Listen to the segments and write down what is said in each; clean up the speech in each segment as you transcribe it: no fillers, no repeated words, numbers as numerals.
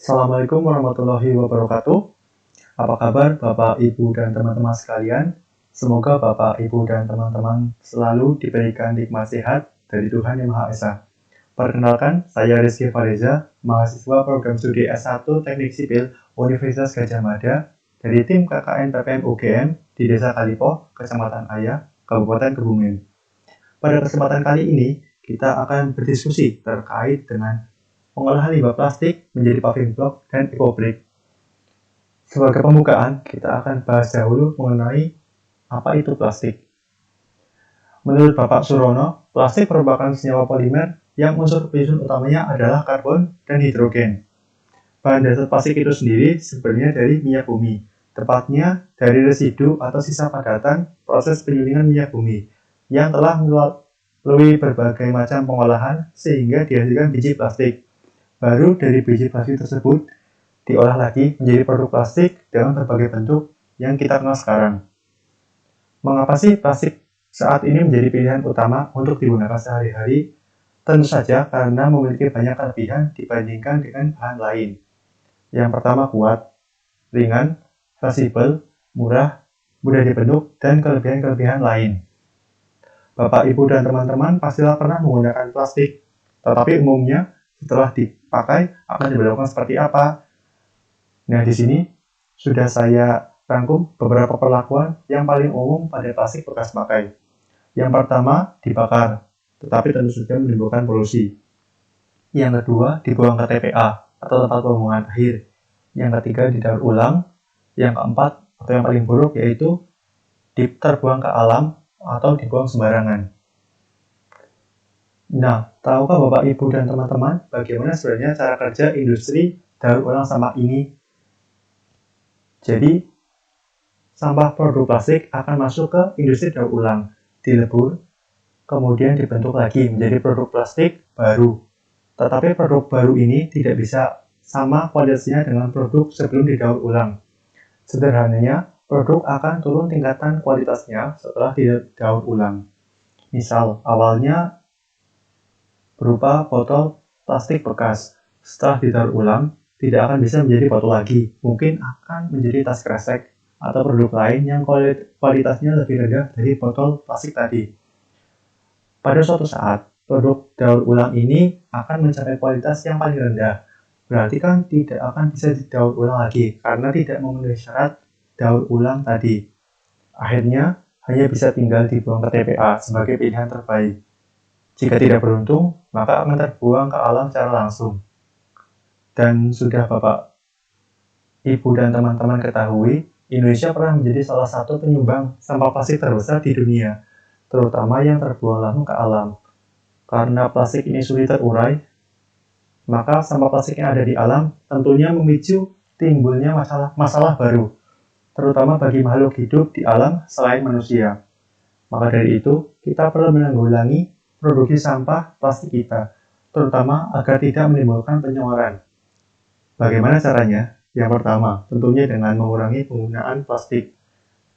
Assalamualaikum warahmatullahi wabarakatuh. Apa kabar Bapak, Ibu, dan teman-teman sekalian? Semoga Bapak, Ibu, dan teman-teman selalu diberikan nikmat sehat dari Tuhan Yang Maha Esa. Perkenalkan, saya Rizky Fareza, mahasiswa program studi S1 Teknik Sipil Universitas Gadjah Mada dari tim KKN PPM UGM di Desa Kalipoh, Kecamatan Ayah, Kabupaten Kebumen. Pada kesempatan kali ini, kita akan berdiskusi terkait dengan pengolahan limbah plastik menjadi paving block dan eco-brick. Sebagai pembukaan, kita akan bahas dahulu mengenai apa itu plastik. Menurut Bapak Surono, plastik merupakan senyawa polimer yang unsur penyusun utamanya adalah karbon dan hidrogen. Bahan dasar plastik itu sendiri sebenarnya dari minyak bumi, tepatnya dari residu atau sisa padatan proses penyulingan minyak bumi yang telah melalui berbagai macam pengolahan sehingga dihasilkan biji plastik. Baru dari biji plastik tersebut diolah lagi menjadi produk plastik dengan berbagai bentuk yang kita kenal sekarang. Mengapa sih plastik saat ini menjadi pilihan utama untuk digunakan sehari-hari? Tentu saja karena memiliki banyak kelebihan dibandingkan dengan bahan lain. Yang pertama kuat, ringan, fleksibel, murah, mudah dibentuk, dan kelebihan-kelebihan lain. Bapak, Ibu, dan teman-teman pastilah pernah menggunakan plastik, tetapi umumnya setelah dipakai akan diberlakukan seperti apa? Nah, di sini sudah saya rangkum beberapa perlakuan yang paling umum pada plastik bekas pakai. Yang pertama, dibakar, tetapi tentu saja menimbulkan polusi. Yang kedua, dibuang ke TPA atau tempat pembuangan akhir. Yang ketiga, didaur ulang. Yang keempat, atau yang paling buruk, yaitu terbuang ke alam atau dibuang sembarangan. Nah, tahukah Bapak, Ibu, dan teman-teman bagaimana sebenarnya cara kerja industri daur ulang sampah ini? Jadi, sampah produk plastik akan masuk ke industri daur ulang, dilebur, kemudian dibentuk lagi menjadi produk plastik baru. Tetapi produk baru ini tidak bisa sama kualitasnya dengan produk sebelum didaur ulang. Sederhananya, produk akan turun tingkatan kualitasnya setelah didaur ulang. Misal, awalnya berupa botol plastik bekas. Setelah didaur ulang, tidak akan bisa menjadi botol lagi. Mungkin akan menjadi tas kresek atau produk lain yang kualitasnya lebih rendah dari botol plastik tadi. Pada suatu saat, produk daur ulang ini akan mencapai kualitas yang paling rendah. Berarti kan tidak akan bisa didaur ulang lagi karena tidak memenuhi syarat daur ulang tadi. Akhirnya, hanya bisa tinggal dibuang ke TPA sebagai pilihan terbaik. Jika tidak beruntung, maka akan terbuang ke alam secara langsung. Dan sudah Bapak, Ibu, dan teman-teman ketahui, Indonesia pernah menjadi salah satu penyumbang sampah plastik terbesar di dunia, terutama yang terbuang langsung ke alam. Karena plastik ini sulit terurai, maka sampah plastik yang ada di alam tentunya memicu timbulnya masalah baru, terutama bagi makhluk hidup di alam selain manusia. Maka dari itu, kita perlu menanggulangi produksi sampah plastik kita, terutama agar tidak menimbulkan pencemaran. Bagaimana caranya? Yang pertama, tentunya dengan mengurangi penggunaan plastik,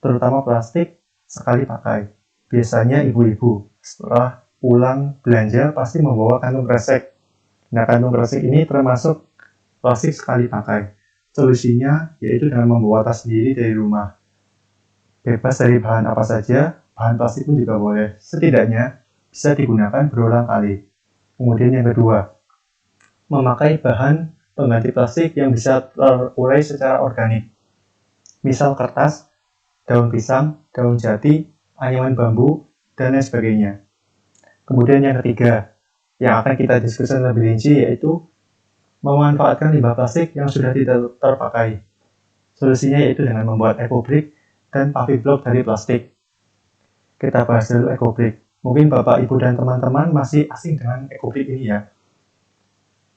terutama plastik sekali pakai. Biasanya ibu-ibu setelah pulang belanja pasti membawa kantung kresek. Nah, kantung kresek ini termasuk plastik sekali pakai. Solusinya yaitu dengan membawa tas sendiri dari rumah. Bebas dari bahan apa saja, bahan plastik pun juga boleh. Setidaknya bisa digunakan berulang kali. Kemudian yang kedua, memakai bahan pengganti plastik yang bisa terurai secara organik. Misal kertas, daun pisang, daun jati, anyaman bambu, dan lain sebagainya. Kemudian yang ketiga, yang akan kita diskusikan lebih rinci yaitu memanfaatkan limbah plastik yang sudah tidak terpakai. Solusinya yaitu dengan membuat eco-brick dan paving block dari plastik. Kita bahas dulu eco-brick. Mungkin Bapak, Ibu, dan teman-teman masih asing dengan eco-brick ini ya.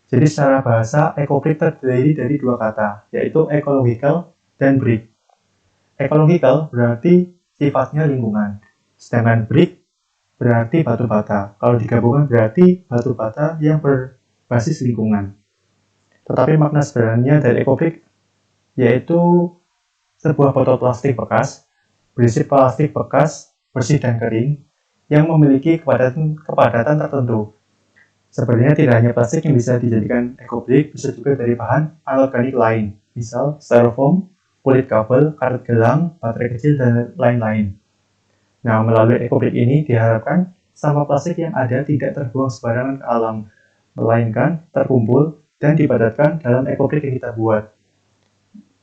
Jadi secara bahasa, eco-brick terdiri dari dua kata, yaitu ecological dan brick. Ecological berarti sifatnya lingkungan, sedangkan brick berarti batu bata. Kalau digabungkan berarti batu bata yang berbasis lingkungan. Tetapi makna sebenarnya dari eco-brick yaitu sebuah botol plastik bekas, berisi plastik bekas, bersih dan kering, yang memiliki kepadatan tertentu. Sebenarnya tidak hanya plastik yang bisa dijadikan eco-brick, bisa juga dari bahan anorganik lain, misal styrofoam, kulit kabel, karet gelang, baterai kecil, dan lain-lain. Nah, melalui eco-brick ini diharapkan sampah plastik yang ada tidak terbuang sembarangan ke alam, melainkan terkumpul dan dipadatkan dalam eco-brick yang kita buat.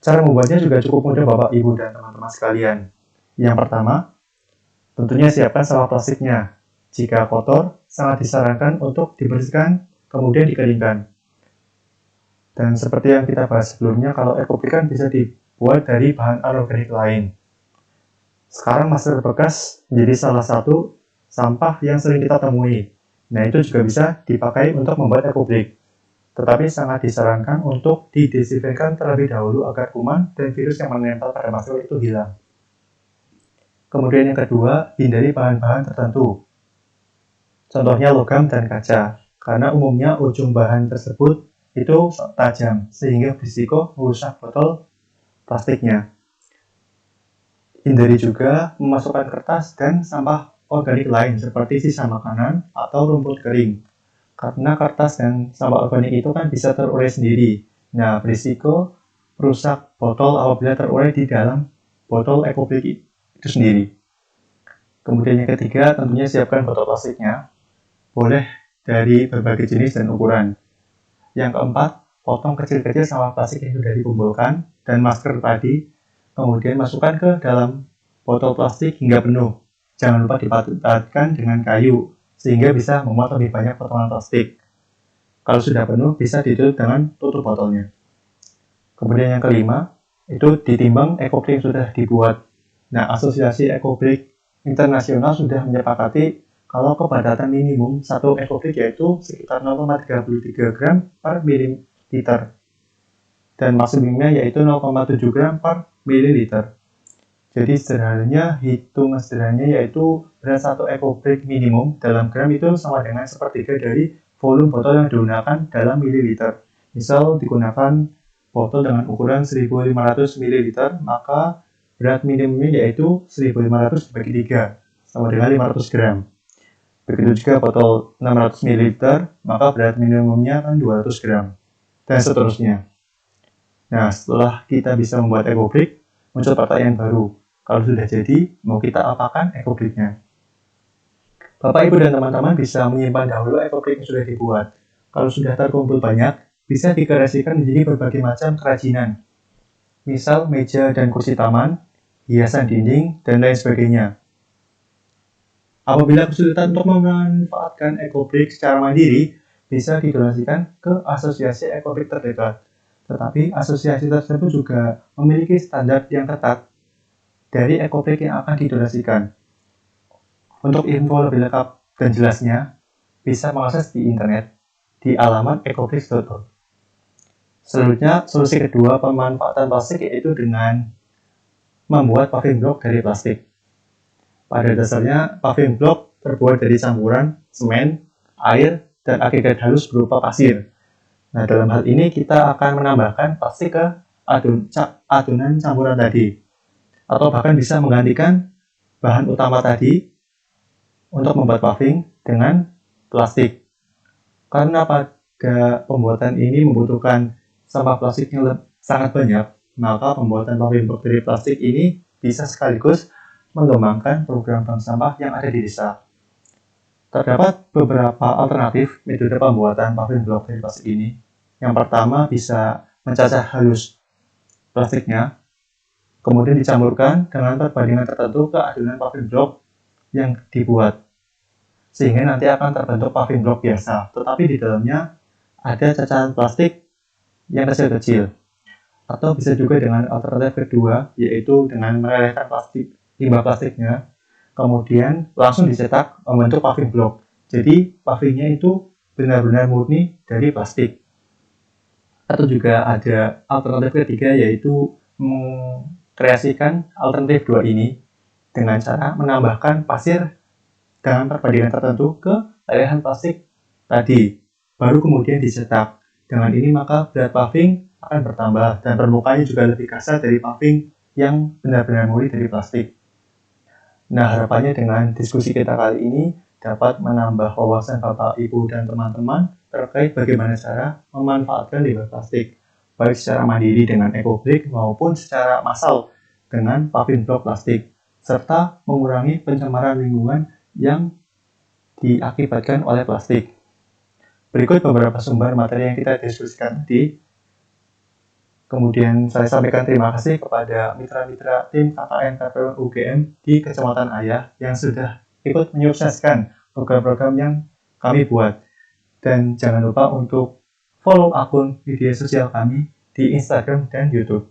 Cara membuatnya juga cukup mudah Bapak, Ibu, dan teman-teman sekalian. Yang pertama, tentunya siapkan sampah plastiknya. Jika kotor, sangat disarankan untuk dibersihkan, kemudian dikeringkan. Dan seperti yang kita bahas sebelumnya, kalau eco-brick kan bisa dibuat dari bahan anorganik lain. Sekarang masker bekas menjadi salah satu sampah yang sering kita temui. Nah, itu juga bisa dipakai untuk membuat eco-brick. Tetapi sangat disarankan untuk didesinfektan terlebih dahulu agar kuman dan virus yang menempel pada masker itu hilang. Kemudian yang kedua, hindari bahan-bahan tertentu. Contohnya logam dan kaca, karena umumnya ujung bahan tersebut itu tajam, sehingga berisiko merusak botol plastiknya. Hindari juga memasukkan kertas dan sampah organik lain seperti sisa makanan atau rumput kering. Karena kertas dan sampah organik itu kan bisa terurai sendiri. Nah, berisiko merusak botol apabila terurai di dalam botol eco-brick itu sendiri. Kemudian yang ketiga, tentunya siapkan botol plastiknya. Boleh dari berbagai jenis dan ukuran. Yang keempat, potong kecil-kecil sampah plastik yang sudah dikumpulkan dan masker tadi, kemudian masukkan ke dalam botol plastik hingga penuh. Jangan lupa dipatutkan dengan kayu, sehingga bisa memuat lebih banyak potongan plastik. Kalau sudah penuh, bisa ditutup dengan tutup botolnya. Kemudian yang kelima, itu ditimbang eco-brick yang sudah dibuat. Nah, Asosiasi Eco-brick Internasional sudah menyepakati kalau kepadatan minimum satu eco-brick yaitu sekitar 0,33 gram per mililiter. Dan maksimumnya yaitu 0,7 gram per mililiter. Jadi sederhananya, hitungan sederhananya yaitu berat satu eco-brick minimum dalam gram itu sama dengan sepertiga dari volume botol yang digunakan dalam mililiter. Misal digunakan botol dengan ukuran 1500 ml, maka berat minimumnya yaitu 1500 dibagi 3, sama dengan 500 gram. Begitu juga botol 600 ml, maka berat minimumnya kan 200 gram. Dan seterusnya. Nah, setelah kita bisa membuat eco-brick, muncul pertanyaan baru. Kalau sudah jadi, mau kita apakan eco-bricknya? Bapak, Ibu, dan teman-teman bisa menyimpan dahulu eco-brick yang sudah dibuat. Kalau sudah terkumpul banyak, bisa dikreasikan menjadi berbagai macam kerajinan. Misal meja dan kursi taman, hiasan dinding, dan lain sebagainya. Apabila kesulitan untuk memanfaatkan eco-brick secara mandiri, bisa didonasikan ke asosiasi eco-brick terdekat. Tetapi asosiasi tersebut juga memiliki standar yang ketat dari eco-brick yang akan didonasikan. Untuk info lebih lengkap dan jelasnya, bisa mengakses di internet di alamat ecobricks.org. Selanjutnya, solusi kedua pemanfaatan plastik yaitu dengan membuat paving block dari plastik. Pada dasarnya, paving block terbuat dari campuran semen, air, dan agregat halus berupa pasir. Nah, dalam hal ini kita akan menambahkan plastik ke adonan campuran tadi. Atau bahkan bisa menggantikan bahan utama tadi untuk membuat paving dengan plastik. Karena pada pembuatan ini membutuhkan sampah plastik yang sangat banyak, maka pembuatan paving block dari plastik ini bisa sekaligus mengembangkan program bank sampah yang ada di desa. Terdapat beberapa alternatif metode pembuatan paving block dari plastik ini. Yang pertama bisa mencacah halus plastiknya, kemudian dicampurkan dengan perbandingan tertentu ke adonan paving block yang dibuat, sehingga nanti akan terbentuk paving block biasa, tetapi di dalamnya ada cacahan plastik yang kecil-kecil. Atau bisa juga dengan alternatif kedua, yaitu dengan melelehkan limbah plastiknya, kemudian langsung dicetak membentuk paving block. Jadi pavingnya itu benar-benar murni dari plastik. Atau juga ada alternatif ketiga, yaitu mengkreasikan alternatif dua ini dengan cara menambahkan pasir dengan perbandingan tertentu ke lelehan plastik tadi, baru kemudian dicetak. Dengan ini maka berat paving akan bertambah dan permukaannya juga lebih kasar dari paving yang benar-benar murni dari plastik. Nah, harapannya dengan diskusi kita kali ini dapat menambah wawasan Bapak, Ibu, dan teman-teman terkait bagaimana cara memanfaatkan limbah plastik, baik secara mandiri dengan EcoBrick maupun secara massal dengan paving block plastik, serta mengurangi pencemaran lingkungan yang diakibatkan oleh plastik. Berikut beberapa sumber materi yang kita diskusikan tadi. Kemudian saya sampaikan terima kasih kepada mitra-mitra tim KKN KPU UGM di Kecamatan Ayah yang sudah ikut menyukseskan program-program yang kami buat. Dan jangan lupa untuk follow akun media sosial kami di Instagram dan YouTube.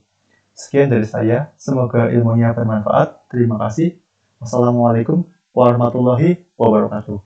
Sekian dari saya, semoga ilmunya bermanfaat. Terima kasih. Wassalamualaikum warahmatullahi wabarakatuh.